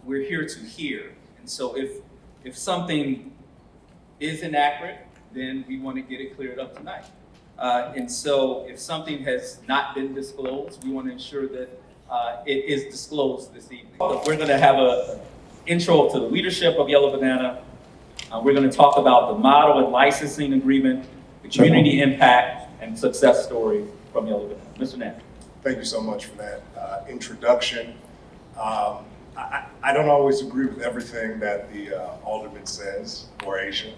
we're here to hear. And so if something is inaccurate, then we want to get it cleared up tonight. And so if something has not been disclosed, we want to ensure that it is disclosed this evening. We're going to have an intro to the leadership of Yellow Banana. We're going to talk about the model and licensing agreement, the community impact, and success story from Yellow Banana. Mr. Knapp. Thank you so much for that introduction. I don't always agree with everything that the Alderman says, or Asia,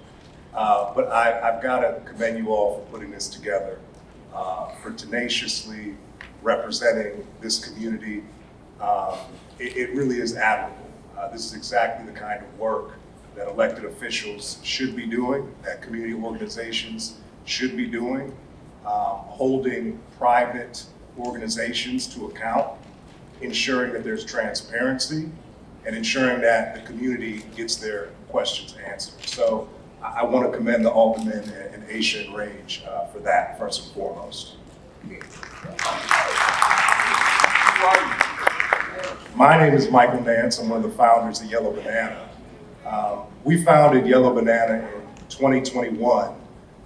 but I've got to commend you all for putting this together, for tenaciously representing this community. It really is admirable. This is exactly the kind of work that elected officials should be doing, that community organizations should be doing, holding private organizations to account, ensuring that there's transparency, and ensuring that the community gets their questions answered. So I want to commend the Alderman and Aisha and Range for that, first and foremost. My name is Michael Nance. I'm one of the founders of Yellow Banana. We founded Yellow Banana in 2021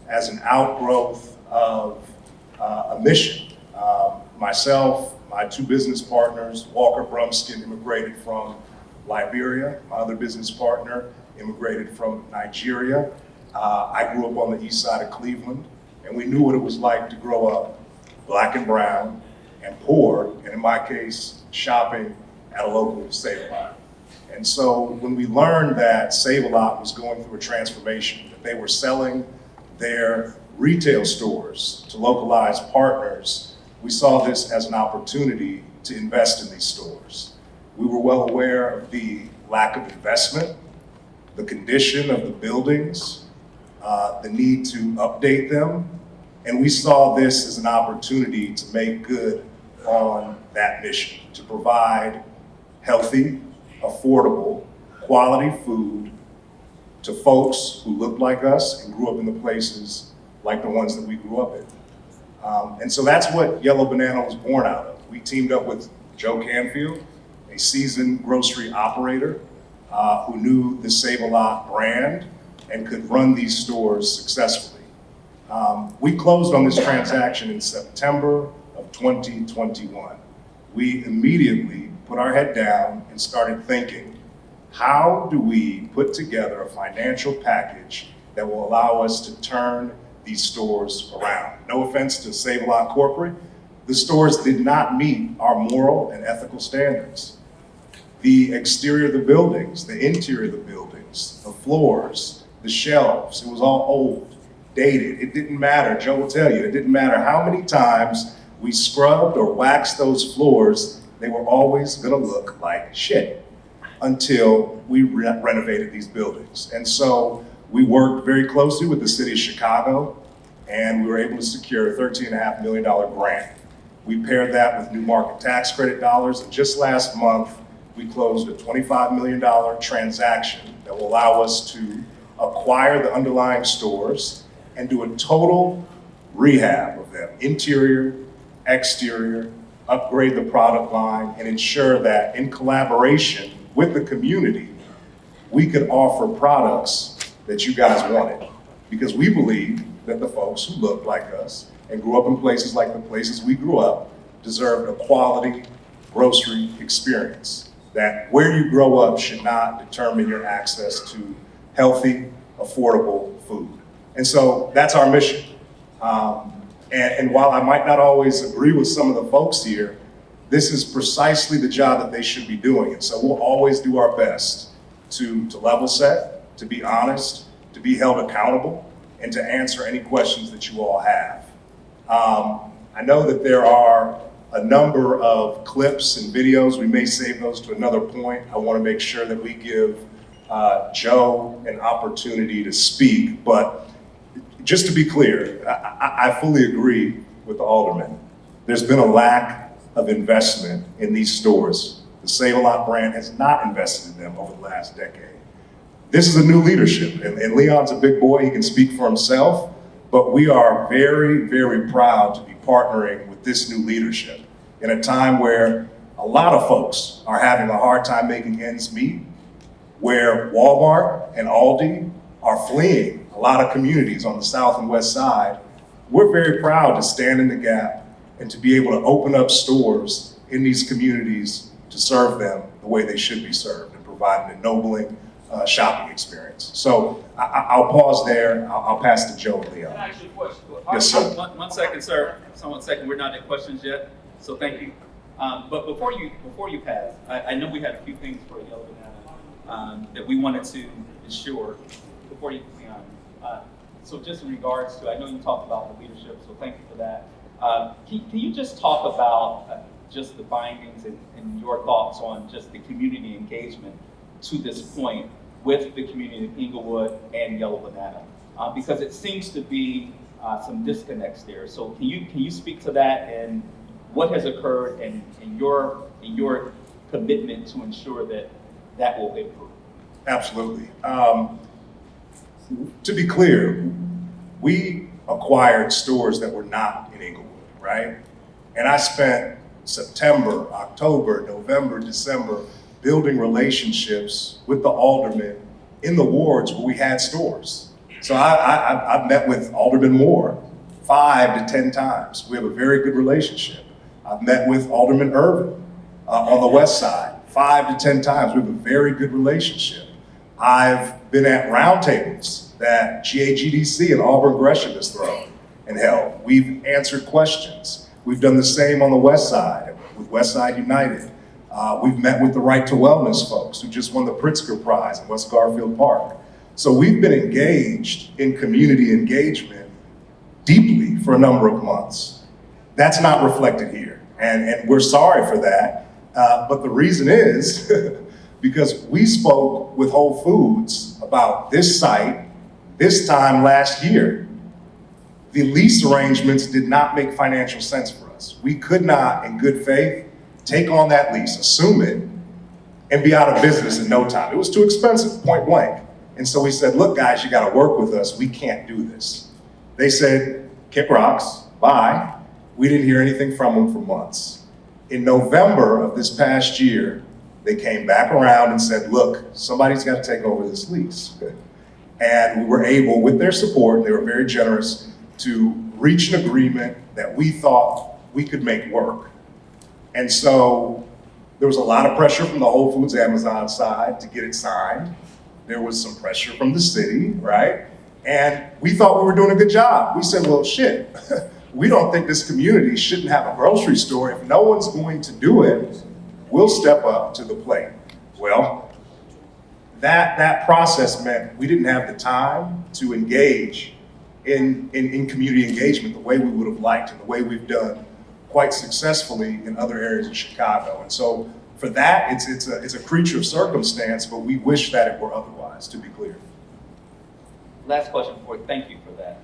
as an outgrowth of a mission. Myself, my two business partners, Walker Brumskin, immigrated from Liberia. My other business partner immigrated from Nigeria. I grew up on the east side of Cleveland, and we knew what it was like to grow up black and brown and poor, and in my case, shopping at a local Save-A-Lot. And so when we learned that Save-A-Lot was going through a transformation, that they were selling their retail stores to localized partners, we saw this as an opportunity to invest in these stores. We were well aware of the lack of investment, the condition of the buildings, the need to update them, and we saw this as an opportunity to make good on that mission, to provide healthy, affordable, quality food to folks who look like us and grew up in the places like the ones that we grew up in. And so that's what Yellow Banana was born out of. We teamed up with Joe Canfield, a seasoned grocery operator who knew the Save-A-Lot brand and could run these stores successfully. We closed on this transaction in September of 2021. We immediately put our head down and started thinking, how do we put together a financial package that will allow us to turn these stores around? No offense to Save-A-Lot Corporate, the stores did not meet our moral and ethical standards. The exterior of the buildings, the interior of the buildings, the floors, the shelves, it was all old, dated. It didn't matter, Joe will tell you, it didn't matter how many times we scrubbed or waxed those floors, they were always gonna look like shit until we renovated these buildings. And so we worked very closely with the city of Chicago, and we were able to secure a $13.5 million grant. We paired that with new market tax credit dollars, and just last month, we closed a $25 million transaction that will allow us to acquire the underlying stores and do a total rehab of them, interior, exterior, upgrade the product line, and ensure that in collaboration with the community, we could offer products that you guys wanted. Because we believe that the folks who look like us and grew up in places like the places we grew up deserved a quality grocery experience. That where you grow up should not determine your access to healthy, affordable food. And so that's our mission. And while I might not always agree with some of the folks here, this is precisely the job that they should be doing. And so we'll always do our best to level set, to be honest, to be held accountable, and to answer any questions that you all have. I know that there are a number of clips and videos. We may save those to another point. I want to make sure that we give Joe an opportunity to speak, but just to be clear, I fully agree with the Alderman. There's been a lack of investment in these stores. The Save-A-Lot brand has not invested in them over the last decade. This is a new leadership, and Leon's a big boy, he can speak for himself, but we are very, very proud to be partnering with this new leadership in a time where a lot of folks are having a hard time making ends meet, where Walmart and Aldi are fleeing a lot of communities on the south and west side. We're very proud to stand in the gap and to be able to open up stores in these communities to serve them the way they should be served and provide an ennobling shopping experience. So I'll pause there. I'll pass to Joe and Leon. Can I ask you a question? Yes, sir. One second, sir. So 1 second, we're not at questions yet, so thank you. But before you pass, I know we had a few things for Yellow Banana that we wanted to ensure before you, Leon. So just in regards to, I know you talked about the leadership, so thank you for that. Can you just talk about just the findings and your thoughts on just the community engagement to this point with the community of Inglewood and Yellow Banana? Because it seems to be some disconnects there. So can you speak to that and what has occurred and your commitment to ensure that will improve? Absolutely. To be clear, we acquired stores that were not in Inglewood, right? And I spent September, October, November, December building relationships with the aldermen in the wards where we had stores. So I've met with Alderman Moore 5 to 10 times. We have a very good relationship. I've met with Alderman Irvin on the west side 5 to 10 times. We have a very good relationship. I've been at roundtables that GAGDC and Auburn Gresham has thrown and held. We've answered questions. We've done the same on the west side with Westside United. We've met with the Right to Wellness folks who just won the Pritzker Prize in West Garfield Park. So we've been engaged in community engagement deeply for a number of months. That's not reflected here, and we're sorry for that. But the reason is because we spoke with Whole Foods about this site this time last year. The lease arrangements did not make financial sense for us. We could not, in good faith, take on that lease, assume it, and be out of business in no time. It was too expensive, point blank. And so we said, look, guys, you gotta work with us. We can't do this. They said, kick rocks, bye. We didn't hear anything from them for months. In November of this past year, they came back around and said, look, somebody's gotta take over this lease. And we were able, with their support, they were very generous, to reach an agreement that we thought we could make work. And so there was a lot of pressure from the Whole Foods Amazon side to get it signed. There was some pressure from the city, right? And we thought we were doing a good job. We said, well, shit, we don't think this community shouldn't have a grocery store. If no one's going to do it, we'll step up to the plate. Well, that process meant we didn't have the time to engage in community engagement the way we would have liked and the way we've done quite successfully in other areas of Chicago. And so for that, it's a creature of circumstance, but we wish that it were otherwise, to be clear. Last question for you. Thank you for that.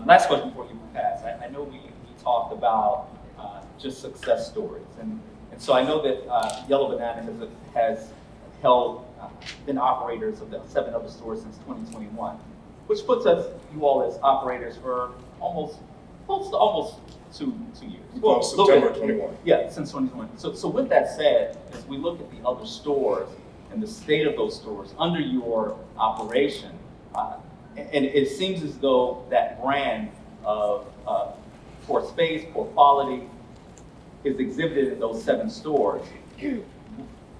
Last question before you pass. I know we talked about just success stories, and so I know that Yellow Banana has been operators of the 7 other stores since 2021, which puts you all as operators for almost 2 years. Well, September 21. Yeah, since 2021. So with that said, as we look at the other stores and the state of those stores under your operation, and it seems as though that brand of poor space, poor quality is exhibited in those 7 stores.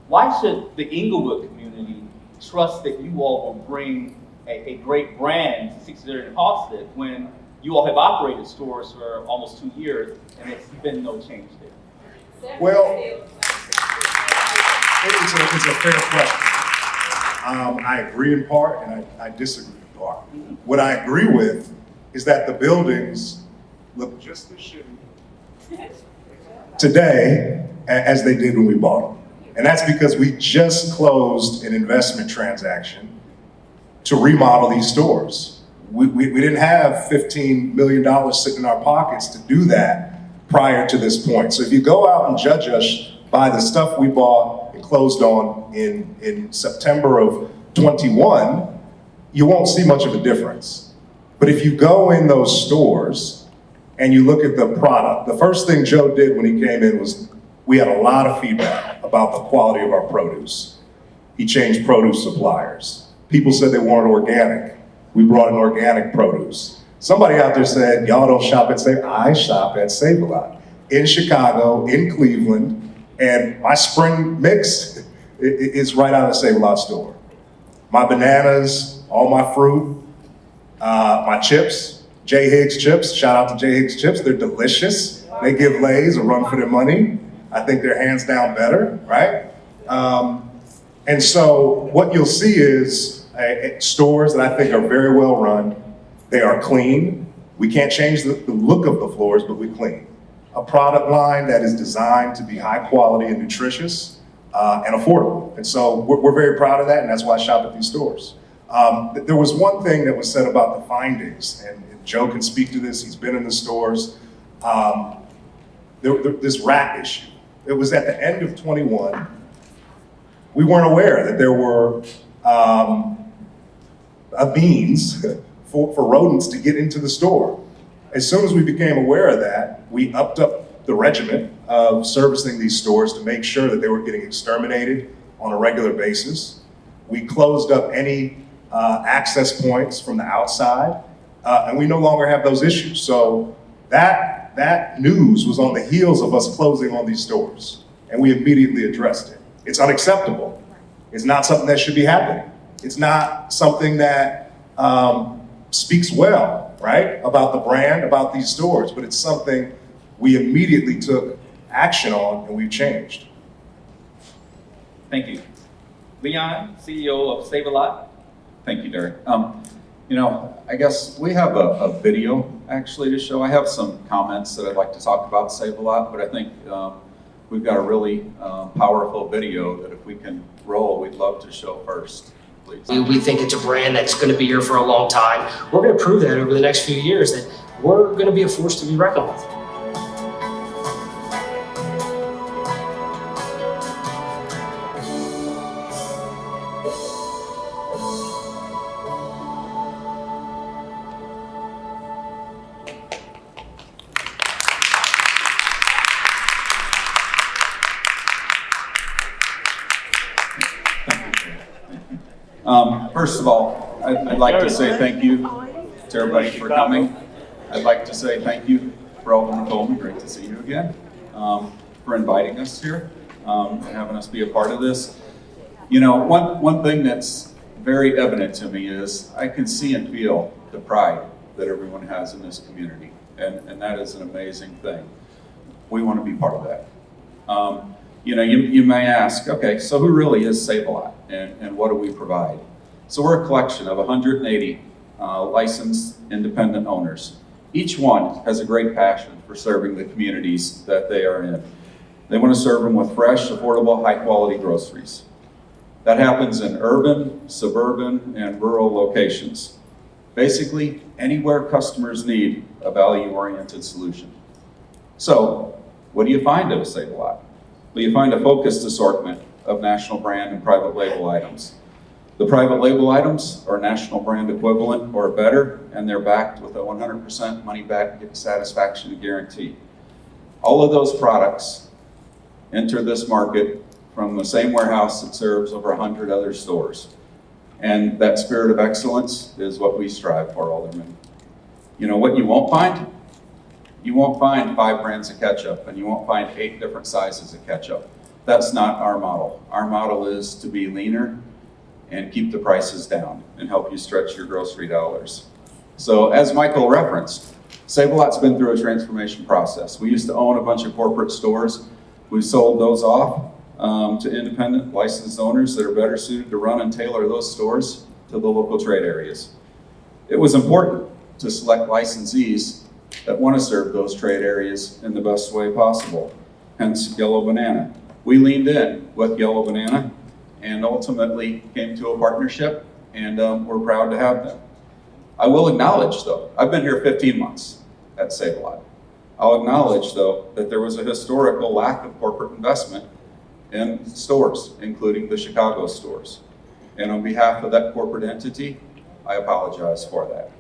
Why should the Inglewood community trust that you all will bring a great brand to 60th and Halsted when you all have operated stores for almost 2 years and it's been no change there? Well, it's a fair question. I agree in part and I disagree in part. What I agree with is that the buildings look just as shitty today as they did when we bought them. And that's because we just closed an investment transaction to remodel these stores. We didn't have $15 million sitting in our pockets to do that prior to this point. So if you go out and judge us by the stuff we bought and closed on in September of 21, you won't see much of a difference. But if you go in those stores and you look at the product, the first thing Joe did when he came in was we had a lot of feedback about the quality of our produce. He changed produce suppliers. People said they wanted organic. We brought in organic produce. Somebody out there said, y'all don't shop at Save. I shop at Save-A-Lot in Chicago, in Cleveland, and my spring mix is right out of the Save-A-Lot store. My bananas, all my fruit, my chips, J. Higgs chips, shout out to J. Higgs chips, they're delicious. They give Lay's a run for their money. I think they're hands down better, right? And so what you'll see is stores that I think are very well run. They are clean. We can't change the look of the floors, but we clean. A product line that is designed to be high quality and nutritious and affordable. And so we're very proud of that, and that's why I shop at these stores. There was one thing that was said about the findings, and Joe can speak to this, he's been in the stores. This rat issue. It was at the end of 21. We weren't aware that there were beans for rodents to get into the store. As soon as we became aware of that, we upped up the regimen of servicing these stores to make sure that they were getting exterminated on a regular basis. We closed up any access points from the outside, and we no longer have those issues. So that news was on the heels of us closing on these stores, and we immediately addressed it. It's unacceptable. It's not something that should be happening. It's not something that speaks well, right, about the brand, about these stores, but it's something we immediately took action on and we've changed. Thank you. Leon, CEO of Save-A-Lot. Thank you, Derek. I guess we have a video actually to show. I have some comments that I'd like to talk about Save-A-Lot, but I think we've got a really powerful video that if we can roll, we'd love to show first, please. We think it's a brand that's going to be here for a long time. We're going to prove that over the next few years that we're going to be a force to be reckoned with. First of all, I'd like to say thank you to everybody for coming. I'd like to say thank you for Alderman Coleman, great to see you again, for inviting us here and having us be a part of this. One thing that's very evident to me is I can see and feel the pride that everyone has in this community, and that is an amazing thing. We want to be part of that. You may ask, okay, so who really is Save-A-Lot and what do we provide? So we're a collection of 180 licensed independent owners. Each one has a great passion for serving the communities that they are in. They want to serve them with fresh, affordable, high-quality groceries. That happens in urban, suburban, and rural locations. Basically, anywhere customers need a value-oriented solution. So, what do you find at a Save-A-Lot? Well, you find a focused assortment of national brand and private label items. The private label items are national brand equivalent or better, and they're backed with a 100% money-back satisfaction guarantee. All of those products enter this market from the same warehouse that serves over 100 other stores. And that spirit of excellence is what we strive for, Alderman. You know what you won't find? You won't find 5 brands of ketchup, and you won't find 8 different sizes of ketchup. That's not our model. Our model is to be leaner and keep the prices down and help you stretch your grocery dollars. So as Michael referenced, Save-A-Lot's been through a transformation process. We used to own a bunch of corporate stores. We sold those off to independent licensed owners that are better suited to run and tailor those stores to the local trade areas. It was important to select licensees that want to serve those trade areas in the best way possible, hence Yellow Banana. We leaned in with Yellow Banana and ultimately came to a partnership, and we're proud to have them. I will acknowledge, though, I've been here 15 months at Save-A-Lot. I'll acknowledge, though, that there was a historical lack of corporate investment in stores, including the Chicago stores. And on behalf of that corporate entity, I apologize for that.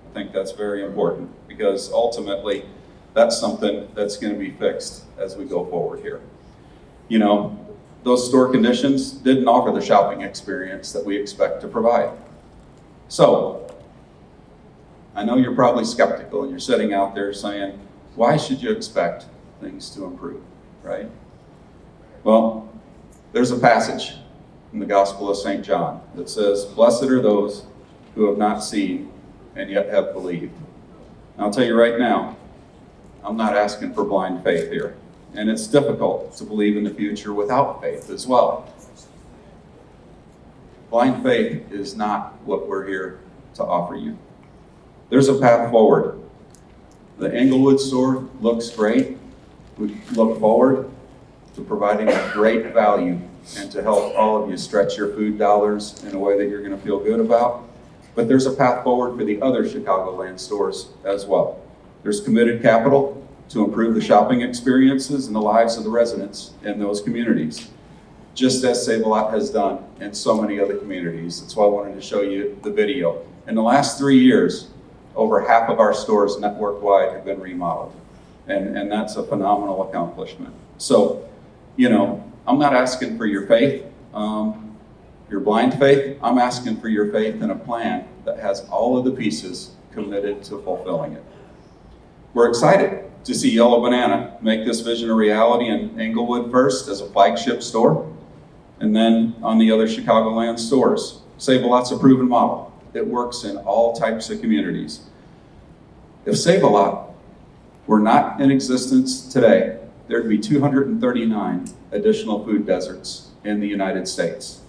I think that's very important because ultimately that's something that's going to be fixed as we go forward here. you know, those store conditions didn't offer the shopping experience that we expect to provide. So, I know you're probably skeptical and you're sitting out there saying, why should you expect things to improve, right? Well, there's a passage in the Gospel of St. John that says, blessed are those who have not seen and yet have believed. And I'll tell you right now, I'm not asking for blind faith here. And it's difficult to believe in the future without faith as well. Blind faith is not what we're here to offer you. There's a path forward. The Englewood store looks great. We look forward to providing a great value and to help all of you stretch your food dollars in a way that you're going to feel good about. But there's a path forward for the other Chicagoland stores as well. There's committed capital to improve the shopping experiences and the lives of the residents in those communities, just as Save-A-Lot has done in so many other communities. That's why I wanted to show you the video. In the last 3 years, over half of our stores network-wide have been remodeled. And that's a phenomenal accomplishment. So, you know, I'm not asking for your faith, your blind faith. I'm asking for your faith in a plan that has all of the pieces committed to fulfilling it. We're excited to see Yellow Banana make this vision a reality in Englewood first as a flagship store, and then on the other Chicagoland stores. Save-A-Lot's a proven model. It works in all types of communities. If Save-A-Lot were not in existence today, there'd be 239 additional food deserts in the United States.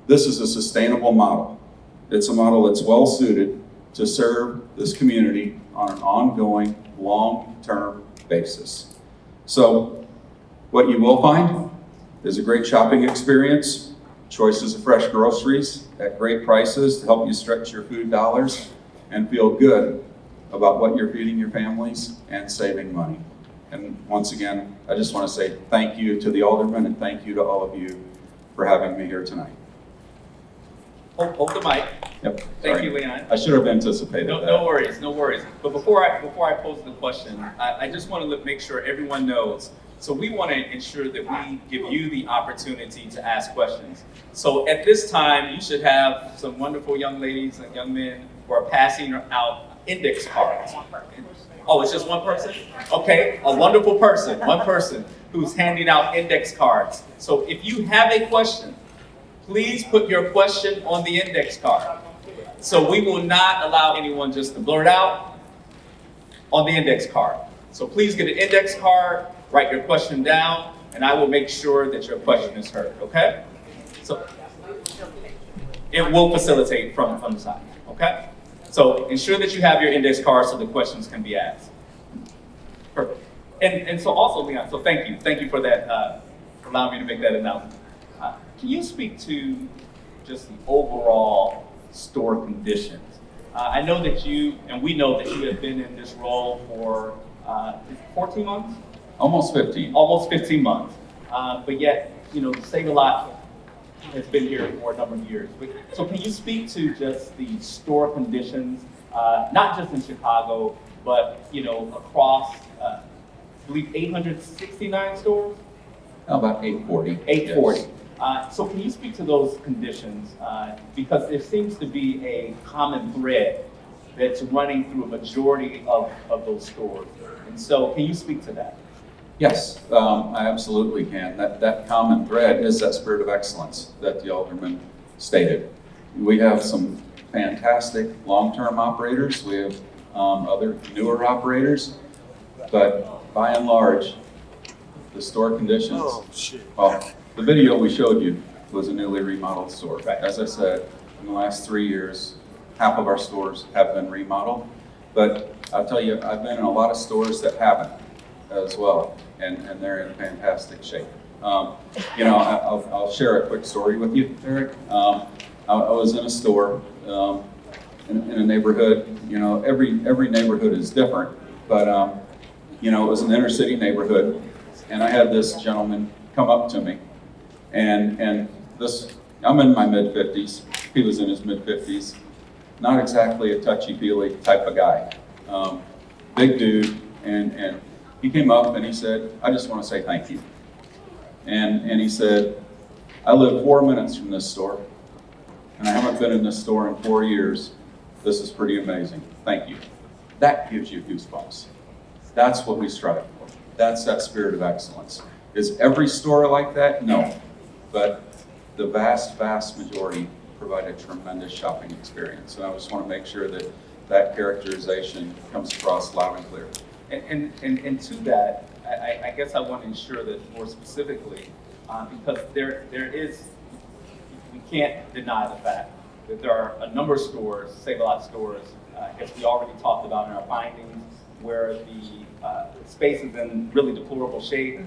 This is a sustainable model. It's a model that's well suited to serve this community on an ongoing, long-term basis. So, what you will find is a great shopping experience, choices of fresh groceries at great prices to help you stretch your food dollars and feel good about what you're feeding your families and saving money. And once again, I just want to say thank you to the aldermen and thank you to all of you for having me here tonight. Hold the mic. Yep. Thank sorry. you, Leon. I should have anticipated that. No worries, no worries. But before I pose the question, I just want to make sure everyone knows. So we want to ensure that we give you the opportunity to ask questions. So at this time, you should have some wonderful young ladies and young men who are passing out index cards. Oh, it's just one person? Okay, a wonderful person, one person who's handing out index cards. So if you have a question, please put your question on the index card. So we will not allow anyone just to blurt out on the index card. So please get an index card, write your question down, and I will make sure that your question is heard, okay? So it will facilitate from the side, okay? So ensure that you have your index card so the questions can be asked. Perfect. And so also, Leon, so thank you for that, allowing me to make that announcement. Can you speak to just the overall store conditions? I know that we know that you have been in this role for 14 months? Almost 15. Almost 15 months. But yet, you know, Save-A-Lot has been here for a number of years. So can you speak to just the store conditions, not just in Chicago, but, you know, across, I believe 869 stores? How about 840? 840. Yes. So can you speak to those conditions? Because there seems to be a common thread that's running through a majority of those stores. And so can you speak to that? Yes, I absolutely can. That common thread is that spirit of excellence that the alderman stated. We have some fantastic long-term operators. We have other newer operators, but by and large, the store conditions. Well, the video we showed you was a newly remodeled store. Right. As I said, in the last 3 years, half of our stores have been remodeled. But I'll tell you, I've been in a lot of stores that haven't as well, and they're in fantastic shape. You know, I'll share a quick story with you, Eric. I was in a store in a neighborhood. You know, every neighborhood is different, but you know, it was an inner city neighborhood, and I had this gentleman come up to me, and this, I'm in my mid-50s, he was in his mid-50s, not exactly a touchy-feely type of guy, big dude, and he came up and he said, I just want to say thank you. And he said, I live 4 minutes from this store, and I haven't been in this store in 4 years. This is pretty amazing. Thank you. That gives you goosebumps. That's what we strive for. That's that spirit of excellence. Is every store like that? No. But the vast, vast majority provide a tremendous shopping experience. And I just want to make sure that that characterization comes across loud and clear. And to that, I guess I want to ensure that more specifically, because there is, we can't deny the fact that there are a number of stores, Save-A-Lot stores, as we already talked about in our findings, where the space is in really deplorable shape,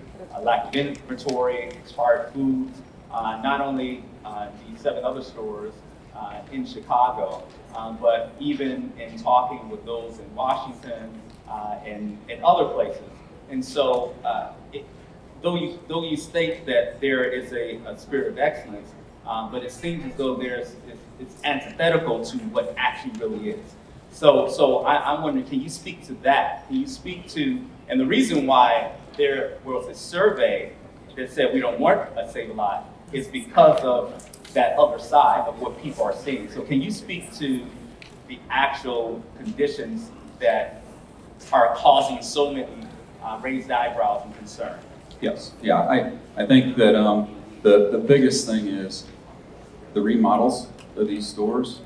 lack of inventory, expired foods, not only the 7 other stores in Chicago, but even in talking with those in Washington and other places. And so, though you state that there is a spirit of excellence, but it seems as though it's antithetical to what actually really is. So I'm wondering, can you speak to that? Can you speak to, and the reason why there was a survey that said we don't want a Save-A-Lot is because of that other side of what people are seeing. So can you speak to the actual conditions that are causing so many raised eyebrows and concern? Yes, yeah, I think that the biggest thing is the remodels of these stores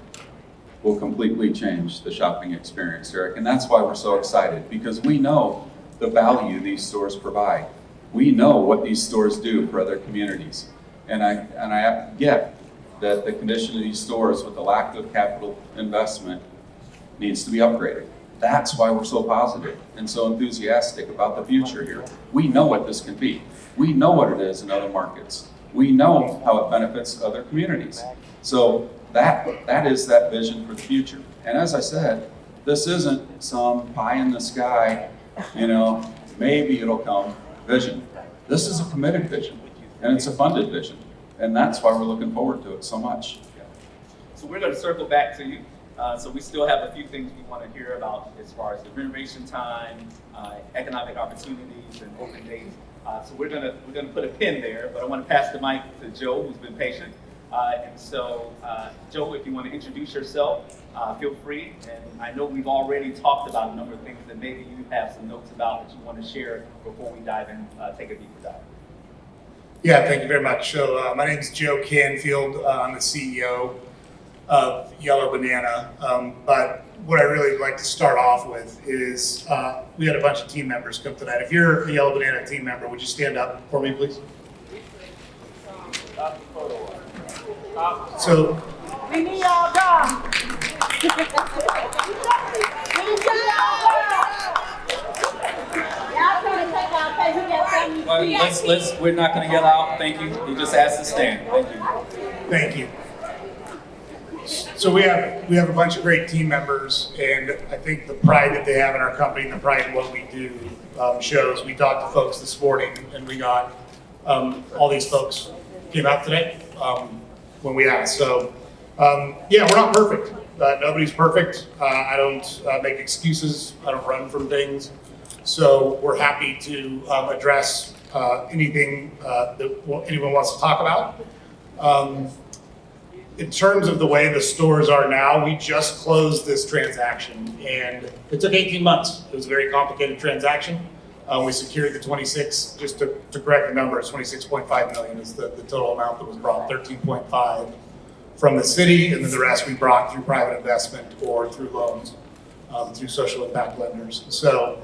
will completely change the shopping experience, Eric. And that's why we're so excited, because we know the value these stores provide. We know what these stores do for other communities. And I get that the condition of these stores with the lack of capital investment needs to be upgraded. That's why we're so positive and so enthusiastic about the future here. We know what this can be. We know what it is in other markets. We know how it benefits other communities. So that is that vision for the future. And as I said, this isn't some pie in the sky, maybe it'll come vision. This is a committed vision, and it's a funded vision. And that's why we're looking forward to it so much. So we're going to circle back to you. So we still have a few things we want to hear about as far as the renovation time, economic opportunities, and open days. So we're gonna put a pin there, but I want to pass the mic to Joe, who's been patient. And so, Joe, if you want to introduce yourself, feel free. And I know we've already talked about a number of things that maybe you have some notes about that you want to share before we dive in, take a deeper dive. Yeah, thank you very much. So my name is Joe Canfield. I'm the CEO of Yellow Banana. But what I really would like to start off with is we had a bunch of team members come tonight. If you're a Yellow Banana team member, would you stand up for me, please? So We need y'all come. We need y'all Y'all trying to take our pay. We got something to see. We're not going to yell out. Thank you. He just asked to stand. Thank you. thank you. So we have a bunch of great team members, and I think the pride that they have in our company and the pride in what we do shows. We talked to folks this morning, and we got all these folks came out today when we asked. So yeah, we're not perfect. Nobody's perfect. I don't make excuses. I don't run from things. So we're happy to address anything that anyone wants to talk about. In terms of the way the stores are now, we just closed this transaction, and it took 18 months. It was a very complicated transaction. We secured the 26, just to correct the numbers, 26.5 million is the total amount that was brought, 13.5 from the city, and then the rest we brought through private investment or through loans, through social impact lenders. So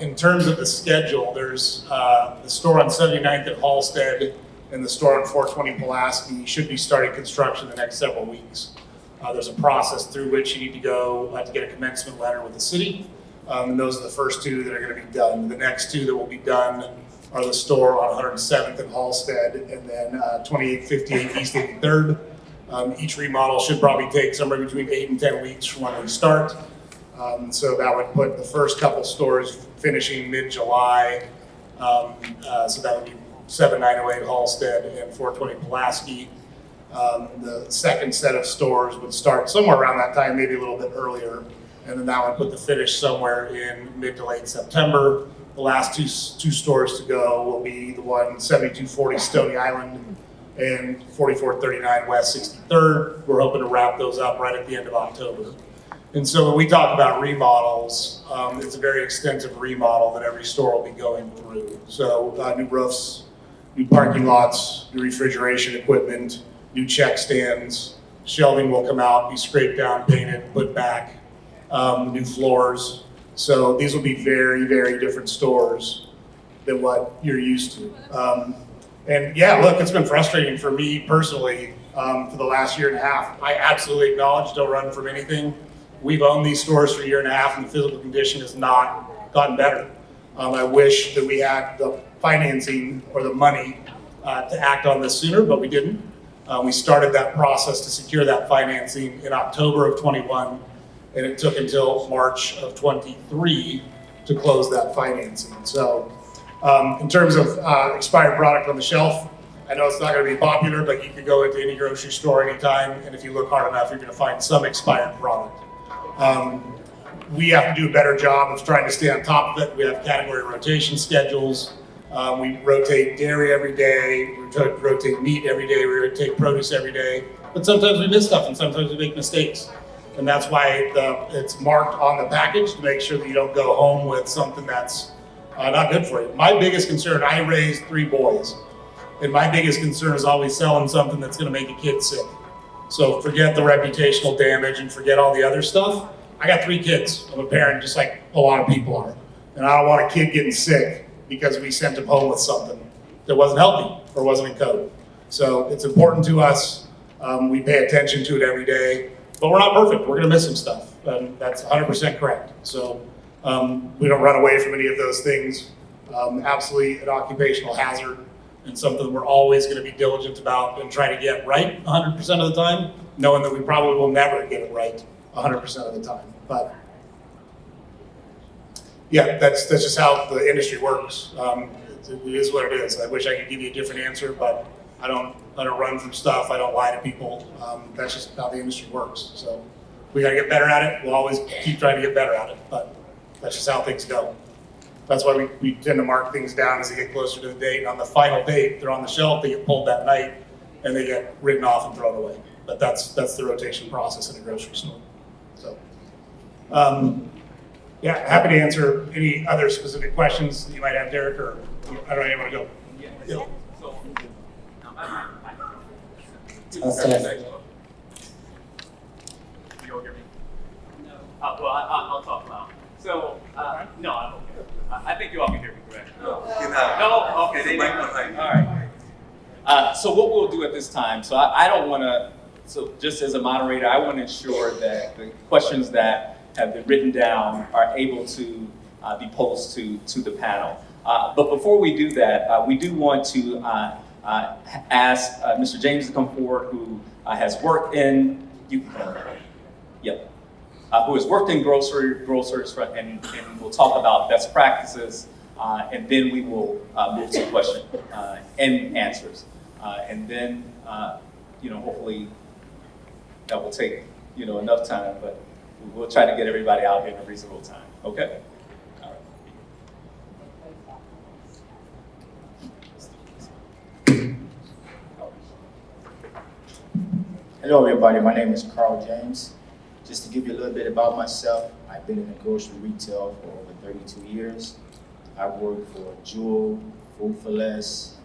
in terms of the schedule, there's the store on 79th at Halsted and the store on 420 Pulaski should be starting construction in the next several weeks. There's a process through which you need to go to get a commencement letter with the city. And those are the first two that are going to be done. The next two that will be done are the store on 107th and Halsted, and then 2858 East 83rd. Each remodel should probably take somewhere between 8 and 10 weeks from when we start. So that would put the first couple stores finishing mid-July. So that would be 7908 Halsted and 420 Pulaski. The second set of stores would start somewhere around that time, maybe a little bit earlier. And then that would put the finish somewhere in mid to late September. The last two stores to go will be the one 7240 Stony Island and 4439 West 63rd. We're hoping to wrap those up right at the end of October. And so when we talk about remodels, it's a very extensive remodel that every store will be going through. So new roofs, new parking lots, new refrigeration equipment, new check stands, shelving will come out, be scraped down, painted, put back, new floors. So these will be very, very different stores than what you're used to. And yeah, look, it's been frustrating for me personally for the last year and a half. I absolutely acknowledge don't run from anything. We've owned these stores for a year and a half and the physical condition has not gotten better. I wish that we had the financing or the money to act on this sooner, but we didn't. We started that process to secure that financing in October of 21, and it took until March of 23 to close that financing. So in terms of expired product on the shelf, I know it's not going to be popular, but you could go into any grocery store anytime, and if you look hard enough, you're going to find some expired product. We have to do a better job of trying to stay on top of it. We have category rotation schedules. We rotate dairy every day, we rotate meat every day, we rotate produce every day. But sometimes we miss stuff and sometimes we make mistakes. And that's why it's marked on the package to make sure that you don't go home with something that's not good for you. My biggest concern, I raised 3 boys, and my biggest concern is always selling something that's gonna make a kid sick. So forget the reputational damage and forget all the other stuff. I got 3 kids. I'm a parent just like a lot of people are. And I don't want a kid getting sick because we sent him home with something that wasn't healthy or wasn't in code. So it's important to us. We pay attention to it every day, but we're not perfect. We're gonna miss some stuff. And that's 100% correct. So we don't run away from any of those things. Absolutely an occupational hazard and something we're always gonna be diligent about and try to get right 100% of the time, knowing that we probably will never get it right 100% of the time. But yeah, that's just how the industry works. It is what it is. I wish I could give you a different answer, but I don't run from stuff. I don't lie to people. That's just how the industry works. So we got to get better at it. We'll always keep trying to get better at it, but that's just how things go. That's why we tend to mark things down as they get closer to the date. And on the final date, they're on the shelf, they get pulled that night, and they get written off and thrown away. But that's the rotation process in a grocery store. So, yeah, happy to answer any other specific questions that you might have, Derek, or I don't know, you want to go? Yeah. You'll hear me? No. Well, I'll talk loud. So, no, I'm okay. I think you all can hear me, correct? No. No? Okay, they didn't. All right. So what we'll do at this time, so I don't want to, so just as a moderator, I want to ensure that the questions that have been written down are able to be posed to the panel. But before we do that, we do want to ask Mr. James to come forward, who has worked in, you can come over. Yep. Who has worked in grocers, and we'll talk about best practices, and then we will move to question and answers. And then, hopefully that will take, enough time, but we'll try to get everybody out here in a reasonable time, okay? All right. Hello everybody, my name is Carl James. Just to give you a little bit about myself, I've been in the grocery retail for over 32 years. I've worked for Jewel, Food for Less,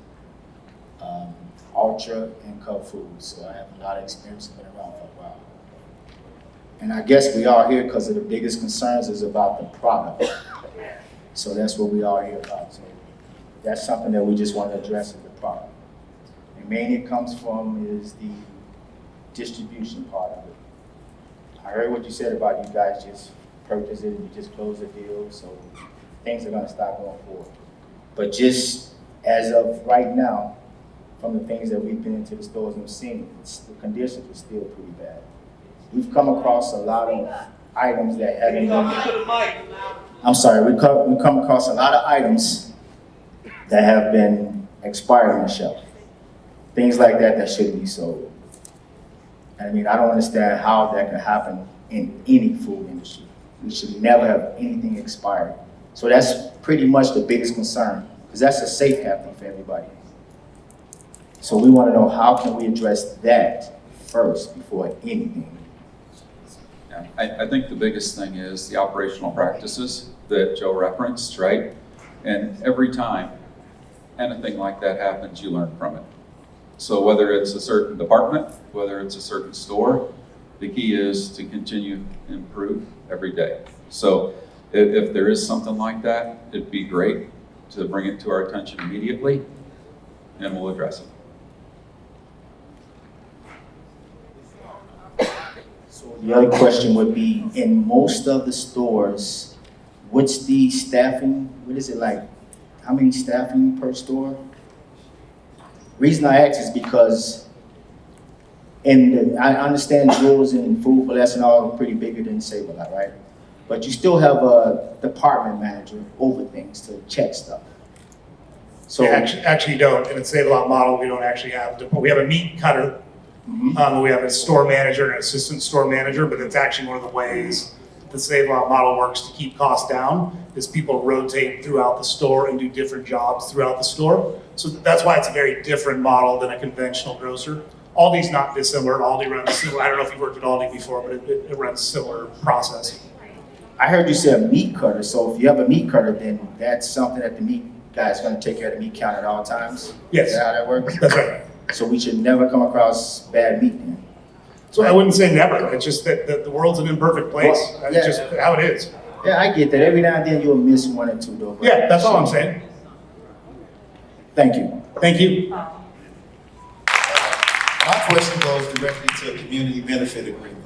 Ultra, and Cub Foods, so I have a lot of experience and been around for a while. And I guess we are here because of the biggest concerns is about the product. So that's what we are here about. So that's something that we just want to address is the product. And mainly it comes from is the distribution part of it. I heard what you said about you guys just purchase it and you just close the deal, so things are gonna start going forward. But just as of right now, from the things that we've been into the stores and we've seen, the conditions are still pretty bad. We've come across a lot of items that haven't been, I'm sorry, we come across a lot of items that have been expired on the shelf. Things like that shouldn't be sold. And I mean, I don't understand how that can happen in any food industry. We should never have anything expired So that's pretty much the biggest concern, because that's a safe haven for everybody. So we want to know, how can we address that first before anything? Yeah, I think the biggest thing is the operational practices that Joe referenced, right? And every time anything like that happens, you learn from it. So whether it's a certain department, whether it's a certain store, the key is to continue to improve every day. So if there is something like that, it'd be great to bring it to our attention immediately, and we'll address it. So the other question would be, in most of the stores, what's the staffing, what is it like? How many staffing per store? Reason I ask is because I understand Jewels and Food for Less and all are pretty bigger than Save-A-Lot, right? But you still have a department manager over things to check stuff. So We actually don't. In a Save-A-Lot model, we don't actually have, we have a meat cutter. We have a store manager and an assistant store manager, but it's actually one of the ways the Save-A-Lot model works to keep costs down, is people rotate throughout the store and do different jobs throughout the store. So that's why it's a very different model than a conventional grocer. Aldi's not dissimilar. Aldi runs similar. I don't know if you've worked at Aldi before, but it runs similar process. I heard you say a meat cutter, so if you have a meat cutter, then that's something that the meat guy's gonna take care of the meat count at all times? Yes. Is that how that works? That's right. So we should never come across bad meat then? So I wouldn't say never. It's just that the world's an imperfect place. Well, It's yeah. just how it is. Yeah, I get that. Every now and then you'll miss one or two though. but- Yeah, that's all I'm saying. Thank you. Thank you. My question goes directly to a community benefit agreement.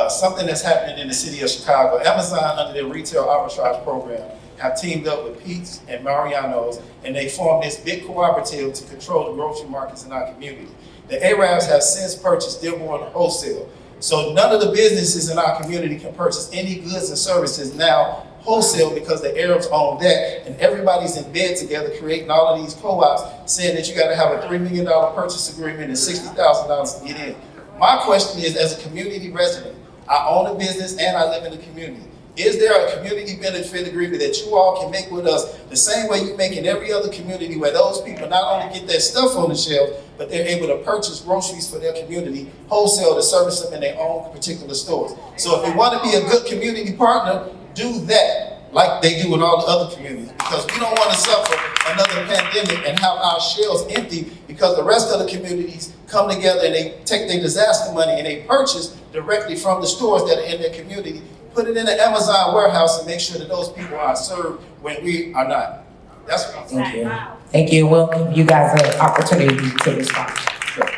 Something that's happening in the city of Chicago. Amazon, under their retail arbitrage program, have teamed up with Pete's and Mariano's, and they formed this big cooperative to control the grocery markets in our community. The Arabs have since purchased Dearborn Wholesale. So none of the businesses in our community can purchase any goods and services now wholesale because the Arabs own that, and everybody's in bed together creating all of these co-ops saying that you gotta have a $3 million purchase agreement and $60,000 to get in. My question is, as a community resident, I own a business and I live in the community. Is there a community benefit agreement that you all can make with us the same way you make in every other community, where those people not only get their stuff on the shelf, but they're able to purchase groceries for their community, wholesale to service them in their own particular stores? So if we want to be a good community partner, do that like they do in all the other communities, because we don't want to suffer another pandemic and have our shelves empty because the rest of the communities come together and they take their disaster money and they purchase directly from the stores that are in their community, put it in an Amazon warehouse and make sure that those people are served when we are not. That's what I'm saying. Thank you. Thank you. We'll give you guys an opportunity to respond. Sure.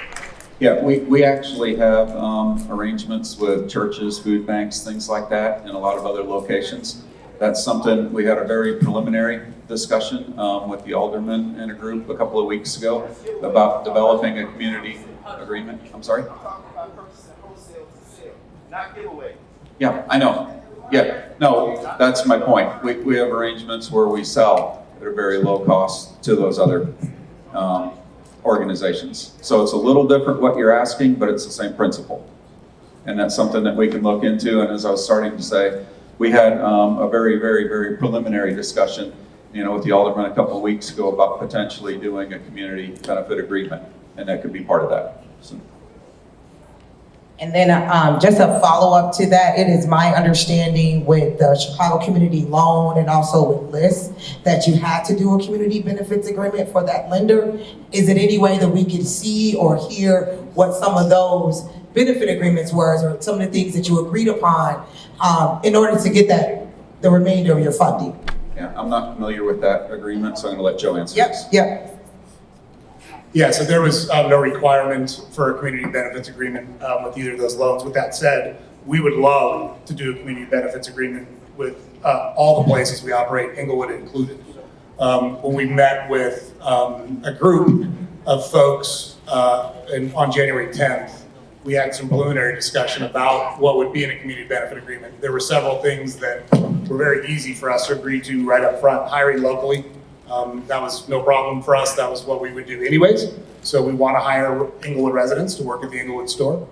Yeah, we actually have arrangements with churches, food banks, things like that, in a lot of other locations. That's something, we had a very preliminary discussion with the aldermen in a group a couple of weeks ago about developing a community agreement. I'm sorry? Not giveaway. Yeah, I know. Yeah, no, that's my point. We have arrangements where we sell at a very low cost to those other organizations. So it's a little different what you're asking, but it's the same principle. And that's something that we can look into. And as I was starting to say, we had a very, very, very preliminary discussion, with the alderman a couple of weeks ago about potentially doing a community benefit agreement, and that could be part of that. So. And then just a follow-up to that, it is my understanding with the Chicago Community Loan and also with LIST that you had to do a community benefits agreement for that lender. Is it any way that we could see or hear what some of those benefit agreements were, or some of the things that you agreed upon in order to get the remainder of your funding? Yeah, I'm not familiar with that agreement, so I'm gonna let Joe answer this. Yep. Yeah, so there was no requirement for a community benefits agreement with either of those loans. With that said, we would love to do a community benefits agreement with all the places we operate, Englewood included. When we met with a group of folks on January 10th, we had some preliminary discussion about what would be in a community benefit agreement. There were several things that were very easy for us to agree to right up front. Hiring locally. That was no problem for us. That was what we would do anyways. So we want to hire Englewood residents to work at the Englewood store.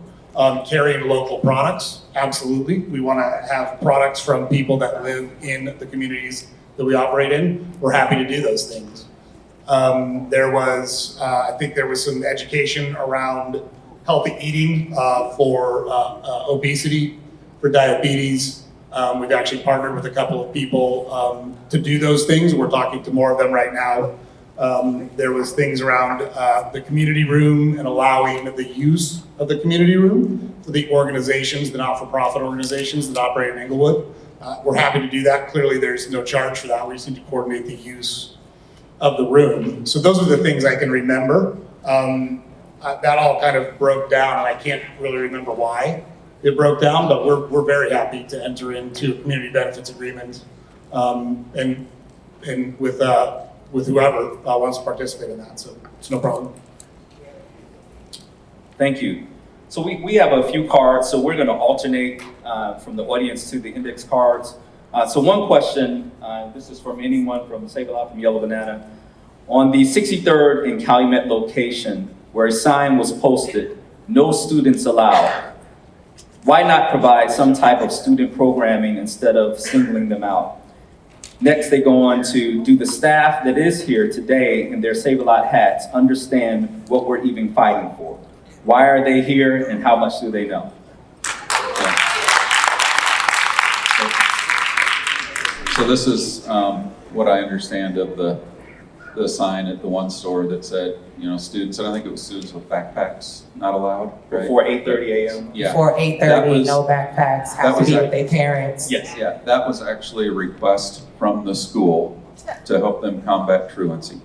Carrying local products, absolutely. We want to have products from people that live in the communities that we operate in, we're happy to do those things. I think there was some education around healthy eating for obesity, for diabetes. We've actually partnered with a couple of people to do those things. We're talking to more of them right now. There was things around the community room and allowing the use of the community room for the organizations, the not-for-profit organizations that operate in Inglewood. We're happy to do that. Clearly, there's no charge for that. We just need to coordinate the use of the room. So those are the things I can remember. That all kind of broke down, and I can't really remember why it broke down, but we're very happy to enter into a community benefits agreement and with whoever wants to participate in that. So it's no problem. Thank you. So we have a few cards, so we're going to alternate from the audience to the index cards. So one question, this is from anyone from Save-A-Lot from Yellow Banana. On the 63rd and Calumet location, where a sign was posted, "No students allowed," why not provide some type of student programming instead of singling them out? Next, they go on to, do the staff that is here today in their Save-A-Lot hats understand what we're even fighting for? Why are they here and how much do they know? So this is what I understand of the sign at the one store that said, students, and I think it was students with backpacks not allowed, right? Before 8:30 a.m.? Yeah. Before That 8:30, was- no backpacks, that have to was be a- with their parents. Yes. Yeah, that was actually a request from the school to help them combat truancy.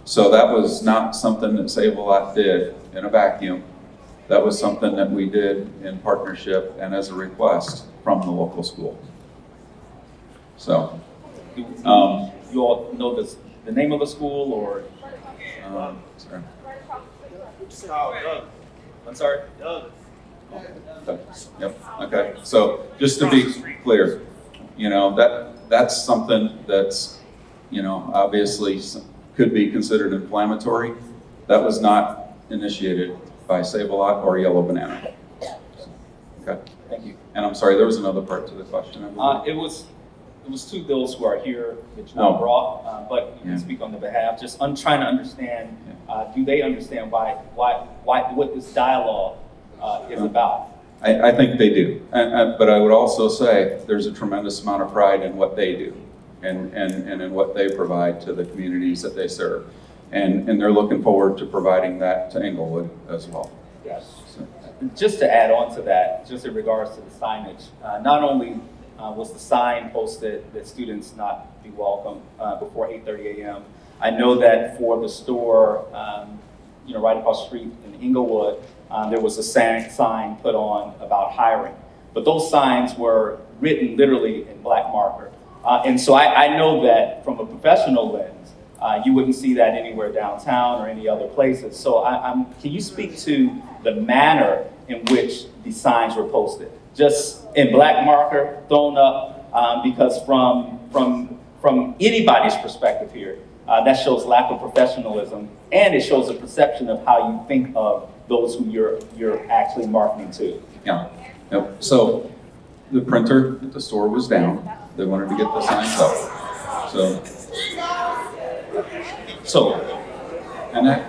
So that was not something that Save-A-Lot did in a vacuum. That was something that we did in partnership and as a request from the local school. So, You all know the name of the school or? sorry. I'm sorry? Yep, okay. So just to be clear, that's something that's, obviously could be considered inflammatory. That was not initiated by Save-A-Lot or Yellow Banana. Okay, Thank you. and I'm sorry, there was another part to the question. I believe. It was to those who are here that you all brought, but you Yeah. can speak on the behalf. Just I'm trying to understand, do they understand why what this dialogue is about? I think they do, but I would also say there's a tremendous amount of pride in what they do and in what they provide to the communities that they serve. And they're looking forward to providing that to Inglewood as well. Yes. So, Just to add on to that, just in regards to the signage, not only was the sign posted that students not be welcome before 8:30 a.m. I know that for the store, right across the street in Inglewood, there was a sign put on about hiring. But those signs were written literally in black marker. And so I know that from a professional lens, you wouldn't see that anywhere downtown or any other places. So can you speak to the manner in which the signs were posted? Just in black marker thrown up, because from anybody's perspective here, that shows lack of professionalism, and it shows a perception of how you think of those who you're actually marketing to. yeah. Yep. So the printer at the store was down. They wanted to get the signs up. So, and that,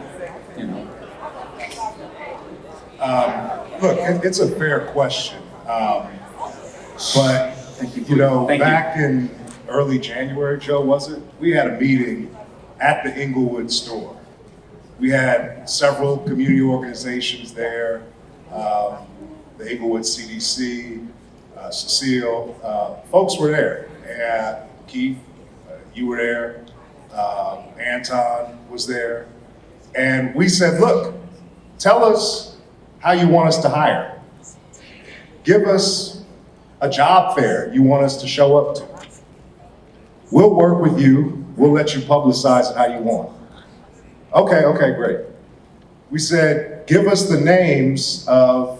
Look, it's a fair question. But, Thank you. back in early January, Joe, was it? We had a meeting at the Inglewood store. We had several community organizations there, the Inglewood CDC, Cecile, folks were there. And Keith, you were there, Anton was there. And we said, look, tell us how you want us to hire. Give us a job fair you want us to show up to. We'll work with you. We'll let you publicize it how you want. Okay, great. We said, give us the names of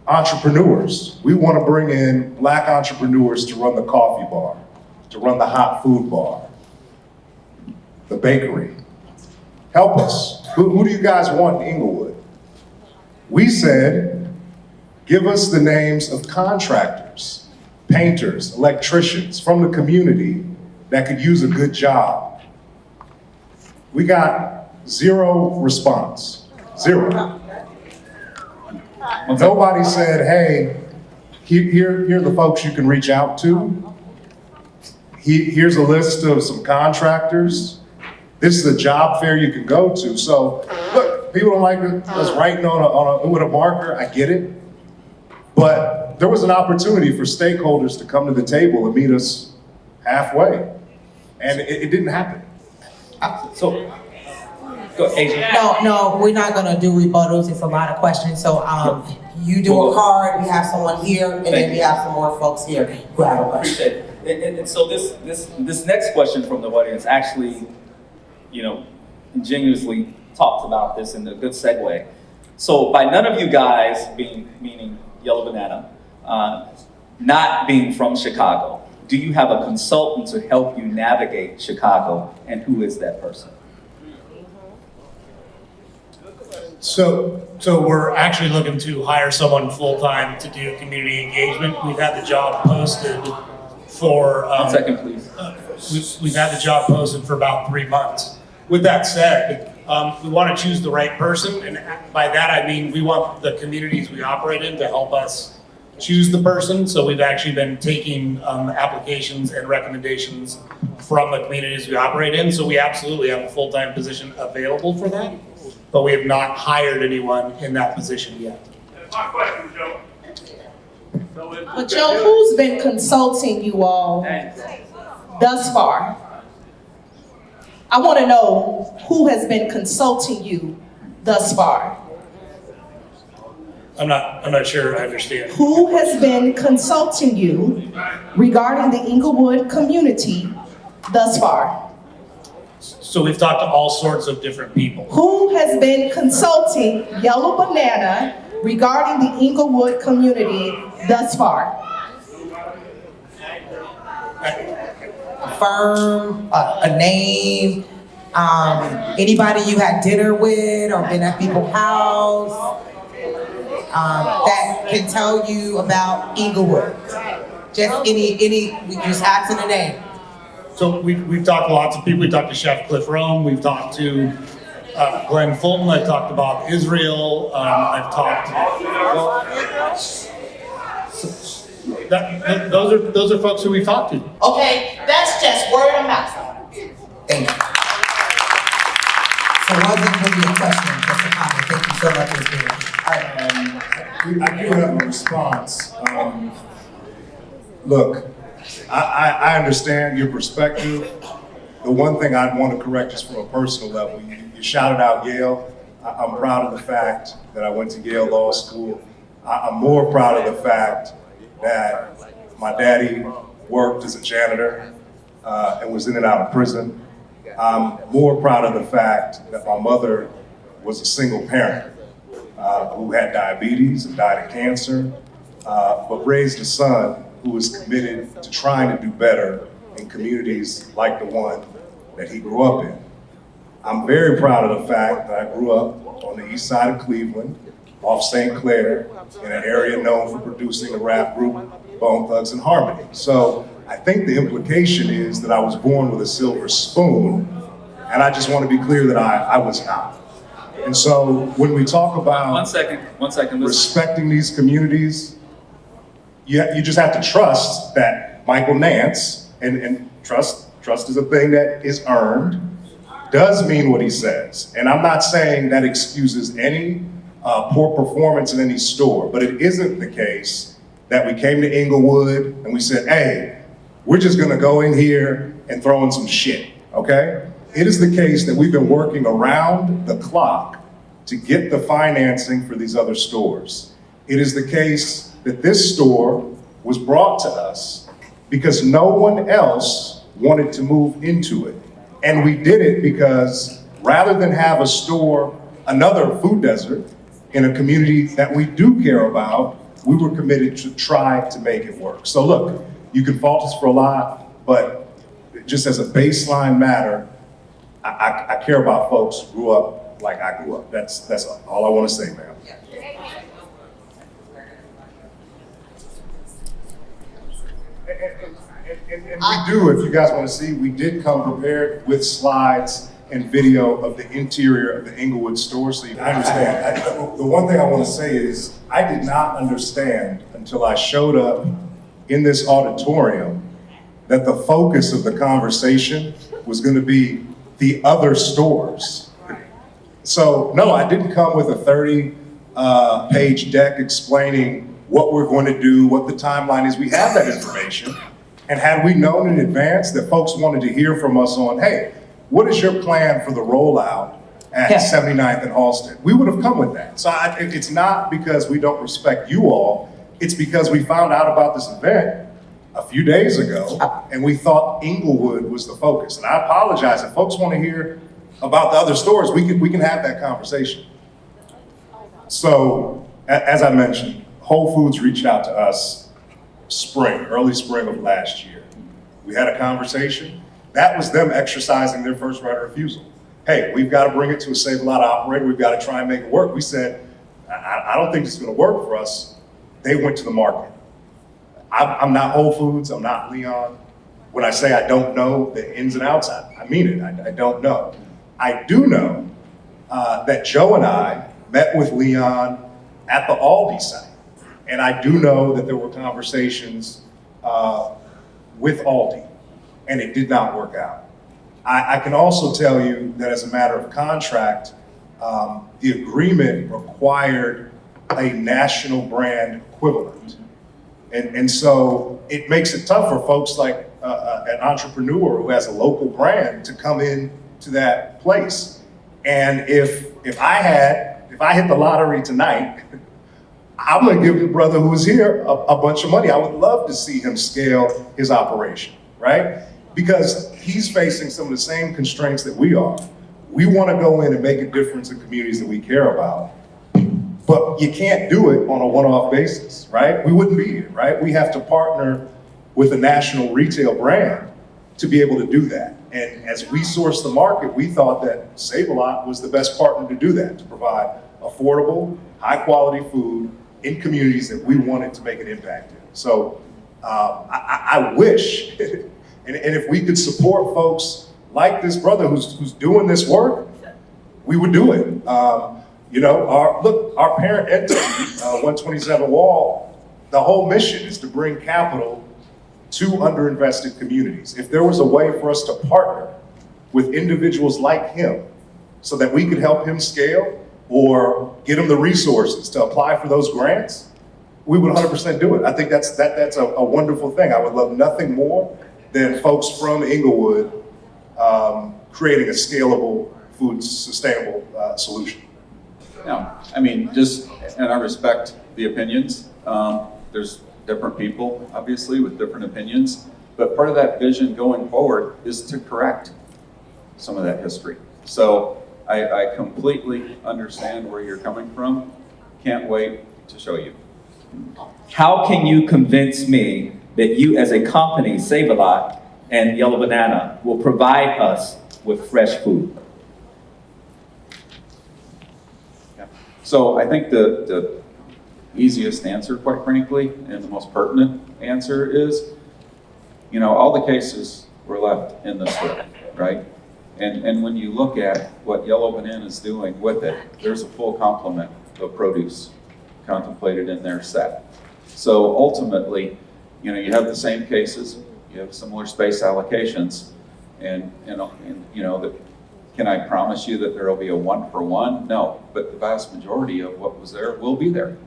entrepreneurs. We want to bring in Black entrepreneurs to run the coffee bar, to run the hot food bar, the bakery. Help us. Who do you guys want in Inglewood? We said, give us the names of contractors, painters, electricians from the community that could use a good job. We got zero response, zero. Nobody said, hey, here are the folks you can reach out to. Here's a list of some contractors. This is a job fair you can go to. So look, people don't like us writing with a marker, I get it. But there was an opportunity for stakeholders to come to the table and meet us halfway. And it didn't happen. So, go, Adrian. No, we're not gonna do rebuttals, it's a lot of questions, so, you do a card, we have someone here, and then we have some more folks here who have a question. Appreciate it. And so this next question from the audience actually, ingenuously talked about this in a good segue. So by none of you guys meaning Yellow Banana, not being from Chicago, do you have a consultant to help you navigate Chicago, and who is that person? So we're actually looking to hire someone full-time to do community engagement. We've had the job posted for. 1 second, please. We've had the job posted for about 3 months. With that said, we want to choose the right person, and by that I mean we want the communities we operate in to help us choose the person. So we've actually been taking applications and recommendations from the communities we operate in. So we absolutely have a full-time position available for that, but we have not hired anyone in that position yet. That's my question, Joe. But Joe, who's been consulting you all thus far? I want to know who has been consulting you thus far. I'm not sure I understand. Who has been consulting you regarding the Inglewood community thus far? So we've talked to all sorts of different people. Who has been consulting Yellow Banana regarding the Inglewood community thus far? A firm, a name, anybody you had dinner with or been at people's house, that can tell you about Inglewood. Just we just asking a name. So we've talked to lots of people. We talked to Chef Cliff Rome. We've talked to Glenn Fulton. I've talked about Israel. I've talked. Those are folks who we've talked to. Okay, that's just word of mouth. Thank you. So it wasn't really a question, just a comment. Thank you so much, Ms. Green. All right. I do have a response. Look, I understand your perspective. The one thing I'd want to correct just from a personal level, you shouted out Yale. I'm proud of the fact that I went to Yale Law School. I'm more proud of the fact that my daddy worked as a janitor and was in and out of prison. I'm more proud of the fact that my mother was a single parent who had diabetes and died of cancer, but raised a son who was committed to trying to do better in communities like the one that he grew up in. I'm very proud of the fact that I grew up on the east side of Cleveland, off St. Clair, in an area known for producing a rap group, Bone Thugs and Harmony. So I think the implication is that I was born with a silver spoon, and I just want to be clear that I was not. And so when we talk about 1 second. respecting these communities, you just have to trust that Michael Nance, and trust is a thing that is earned, does mean what he says. And I'm not saying that excuses any poor performance in any store, but it isn't the case that we came to Inglewood and we said, hey, we're just gonna go in here and throw in some shit, okay? It is the case that we've been working around the clock to get the financing for these other stores. It is the case that this store was brought to us because no one else wanted to move into it. And we did it because rather than have a store, another food desert, in a community that we do care about, we were committed to try to make it work. So look, you can fault us for a lot, but just as a baseline matter, I care about folks who grew up like I grew up. That's all I want to say, ma'am. And we do, if you guys want to see, we did come prepared with slides and video of the interior of the Inglewood store, so you can understand. The one thing I want to say is, I did not understand until I showed up in this auditorium that the focus of the conversation was going to be the other stores. So, no, I didn't come with a 30-page deck explaining what we're going to do, what the timeline is. We have that information. And had we known in advance that folks wanted to hear from us on, hey, what is your plan for the rollout at Yeah. 79th and Halsted? We would have come with that. So it's not because we don't respect you all. It's because we found out about this event a few days ago, and we thought Inglewood was the focus. And I apologize, if folks want to hear about the other stores, we can have that conversation. So, as I mentioned, Whole Foods reached out to us early spring of last year. We had a conversation. That was them exercising their first right of refusal. Hey, we've got to bring it to a Save-A-Lot operator. We've got to try and make it work. We said, I don't think it's going to work for us. They went to the market. I'm not Whole Foods. I'm not Leon. When I say I don't know the ins and outs, I mean it. I don't know. I do know that Joe and I met with Leon at the Aldi site. And I do know that there were conversations with Aldi, and it did not work out. I can also tell you that as a matter of contract, the agreement required a national brand equivalent. And so it makes it tough for folks like an entrepreneur who has a local brand to come in to that place. And if I hit the lottery tonight, I'm gonna give the brother who's here a bunch of money. I would love to see him scale his operation, right? Because he's facing some of the same constraints that we are. We wanna go in and make a difference in communities that we care about. But you can't do it on a one-off basis, right? We wouldn't be here, right? We have to partner with a national retail brand to be able to do that. And as we sourced the market, we thought that Save-A-Lot was the best partner to do that, to provide affordable, high-quality food in communities that we wanted to make an impact in. So I wish, and if we could support folks like this brother who's doing this work, we would do it. Our parent entity, 127 Wall, the whole mission is to bring capital to underinvested communities. If there was a way for us to partner with individuals like him so that we could help him scale or get him the resources to apply for those grants, we would 100% do it. I think that's a wonderful thing. I would love nothing more than folks from Inglewood creating a scalable food sustainable solution. No, I mean, just, and I respect the opinions. There's different people, obviously, with different opinions. But part of that vision going forward is to correct some of that history. So I completely understand where you're coming from. Can't wait to show you. How can you convince me that you as a company, Save-A-Lot and Yellow Banana, will provide us with fresh food? So I think the easiest answer, quite frankly, and the most pertinent answer is, all the cases were left in the store, right? And when you look at what Yellow Banana is doing with it, there's a full complement of produce contemplated in their set. So ultimately, you have the same cases, you have similar space allocations, and can I promise you that there will be a one-for-one? No, but the vast majority of what was there will be there.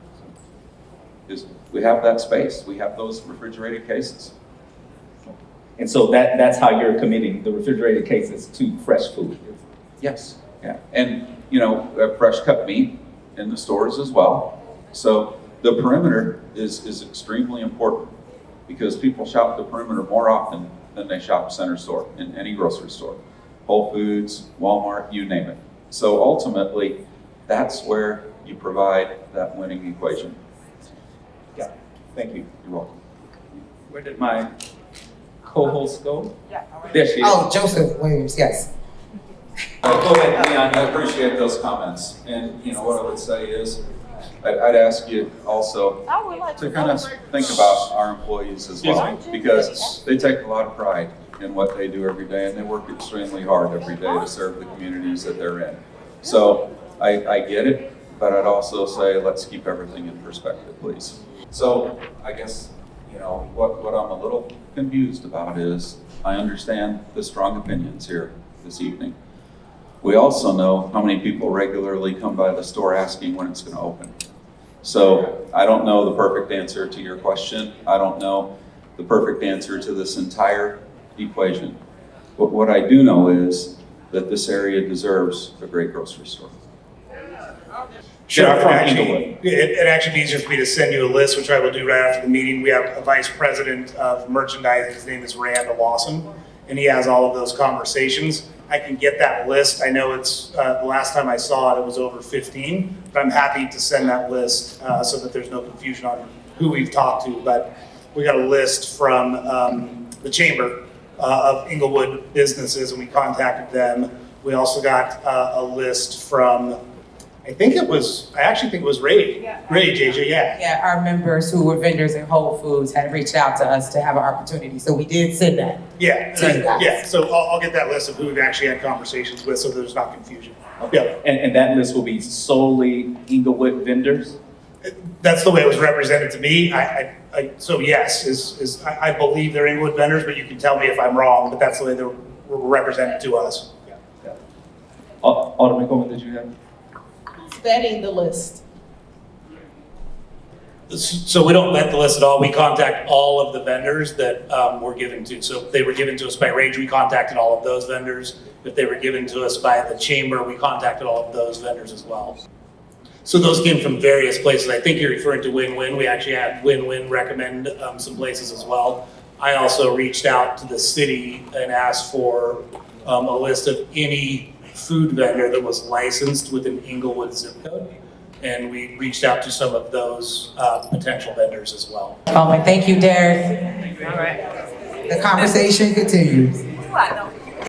Because we have that space, we have those refrigerated cases. And so that's how you're committing the refrigerated cases to fresh food? Yes. Yeah, and we have fresh cut meat in the stores as well. So the perimeter is extremely important because people shop the perimeter more often than they shop center store in any grocery store. Whole Foods, Walmart, you name it. So ultimately, that's where you provide that winning equation. Yeah, thank you. You're welcome. Where did my co-host go? There she is. Oh, Joseph Williams, yes. Go ahead, Leon. I appreciate those comments. And what I would say is, I'd ask you also to kind of think about our employees as well, because they take a lot of pride in what they do every day, and they work extremely hard every day to serve the communities that they're in. So I get it, but I'd also say, let's keep everything in perspective, please. So I guess, you know, what I'm a little confused about is, I understand the strong opinions here this evening. We also know how many people regularly come by the store asking when it's going to open. So I don't know the perfect answer to your question. I don't know the perfect answer to this entire equation. But what I do know is that this area deserves a great grocery store. Sure, Yeah, from actually, it'd actually be easier for me to send you a list, which I will do right after the meeting. We have a vice president of merchandising, his name is Randall Lawson, and he has all of those conversations. I can get that list. I know it's, the last time I saw it, it was over 15, but I'm happy to send that list so that there's no confusion on who we've talked to. But we got a list from the Chamber of Inglewood businesses, and we contacted them. We also got a list from, I actually think it was Ray, JJ, yeah. Yeah, our members who were vendors in Whole Foods had reached out to us to have an opportunity, so we did send that. Yeah, To you guys. yeah, so I'll get that list of who we've actually had conversations with, so there's not confusion. Yeah, And that list will be solely Inglewood vendors? that's the way it was represented to me. So yes, I believe they're Inglewood vendors, but you can tell me if I'm wrong, but that's the way they were represented to us. Alderman Coleman, did you have? Vetting the list. So we don't vet the list at all. We contact all of the vendors that we're given to. So if they were given to us by Rage, we contacted all of those vendors. If they were given to us by the Chamber, we contacted all of those vendors as well. So those came from various places. I think you're referring to Win-Win. We actually had Win-Win recommend some places as well. I also reached out to the city and asked for a list of any food vendor that was licensed with an Inglewood zip code. And we reached out to some of those potential vendors as well. And thank you, Derek. All right. The conversation continues.